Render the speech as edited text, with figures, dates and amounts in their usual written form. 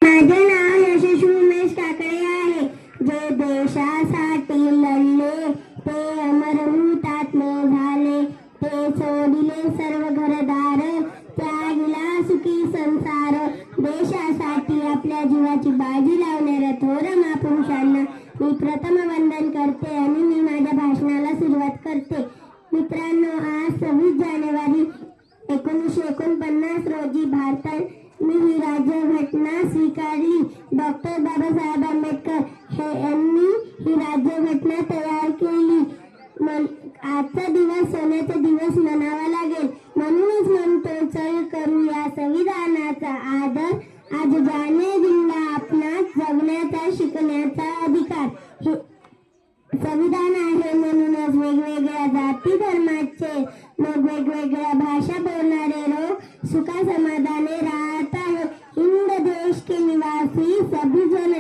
माझे नाव यशस्वी उमेश काकडे आहे. जे देशासाठी लढले ते अमर हुतात्मे झाले. ते सोडिले सर्व घरदार, त्यागिला सुखी संसार. देशासाठी आपल्या जीवाची बाजी लावणाऱ्या थोर महापुरुषांना मी प्रथम वंदन करते आणि मी माझ्या भाषणाला सुरुवात करते. मित्रांनो, आज 26 जानेवारी 1949 रोजी भारताने ही राज्यघटना स्वीकारली. डॉक्टर बाबासाहेब आंबेडकर यांनी ही राज्यघटना तयार केली. आजचा दिवस सोन्याचा दिवस म्हणावा लागेल. म्हणूनच म्हणतो, चल करूया संविधानाचा आदर. आज ज्याने दिला आपणास जगण्याचा शिकण्याचा अधिकार. हे संविधान आहे म्हणूनच वेगवेगळ्या जाती धर्माचे, मग वेगवेगळ्या भाषा बोलणारे लोक सुखा समाधाने राहत आहे. हिंद देश के निवासी सभी जन